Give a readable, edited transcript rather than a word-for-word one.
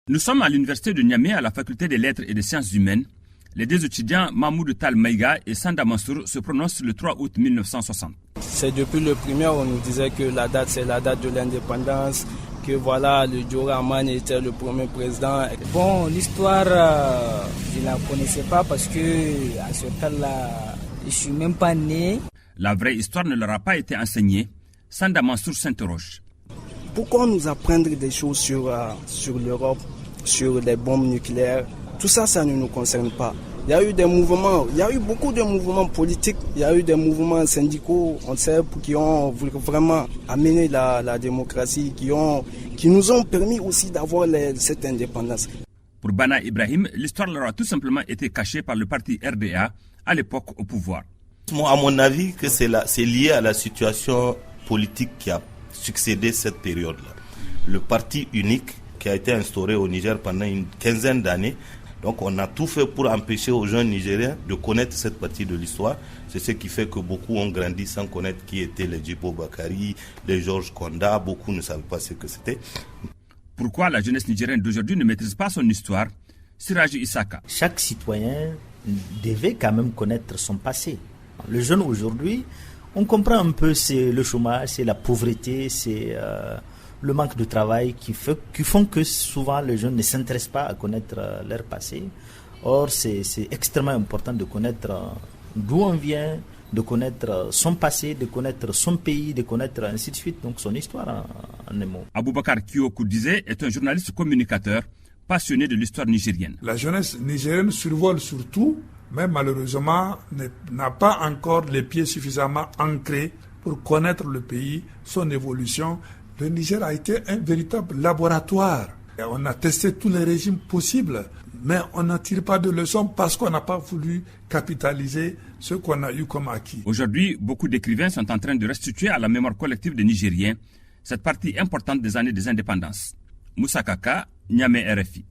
Nous sommes à l'université de Niamey à la faculté des lettres et des sciences humaines. Les deux étudiants Mahmoud Tal Maïga et Sanda Mansour se prononcent le 3 août 1960. C'est depuis le primaire on nous disait que la date c'est la date de l'indépendance, que voilà le Djora Hamani était le premier président. Bon, l'histoire, je ne la connaissais pas parce que à ce temps-là, je ne suis même pas né. La vraie histoire ne leur a pas été enseignée. Sanda Mansour s'interroge. Pourquoi nous apprendre des choses sur l'Europe, sur les bombes nucléaires? Tout ça, ça ne nous concerne pas. Il y a eu des mouvements, il y a eu beaucoup de mouvements politiques, il y a eu des mouvements syndicaux, on sait, qui ont vraiment amené la démocratie, qui nous ont permis aussi d'avoir cette indépendance. Pour Bana Ibrahim, l'histoire leur a tout simplement été cachée par le parti RDA, à l'époque au pouvoir. À mon avis, que c'est lié à la situation politique qui a succédé cette période-là. Le parti unique qui a été instauré au Niger pendant une quinzaine d'années. Donc on a tout fait pour empêcher aux jeunes Nigériens de connaître cette partie de l'histoire. C'est ce qui fait que beaucoup ont grandi sans connaître qui étaient les Djibo Bakari, les Georges Konda. Beaucoup ne savaient pas ce que c'était. Pourquoi la jeunesse nigérienne d'aujourd'hui ne maîtrise pas son histoire? Siraji Isaka. Chaque citoyen devait quand même connaître son passé. Le jeune aujourd'hui, on comprend un peu, c'est le chômage, c'est la pauvreté, c'est le manque de travail qui font que souvent les jeunes ne s'intéressent pas à connaître leur passé. Or, c'est extrêmement important de connaître d'où on vient, de connaître son passé, de connaître son pays, de connaître ainsi de suite, donc son histoire en un mot. Aboubakar Kiyoko Dize est un journaliste communicateur passionné de l'histoire nigérienne. La jeunesse nigérienne survole surtout, mais malheureusement n'a pas encore les pieds suffisamment ancrés pour connaître le pays, son évolution. Le Niger a été un véritable laboratoire. Et on a testé tous les régimes possibles, mais on n'en tire pas de leçons parce qu'on n'a pas voulu capitaliser ce qu'on a eu comme acquis. Aujourd'hui, beaucoup d'écrivains sont en train de restituer à la mémoire collective des Nigériens cette partie importante des années des indépendances. Moussa Kaka, Niamey, RFI.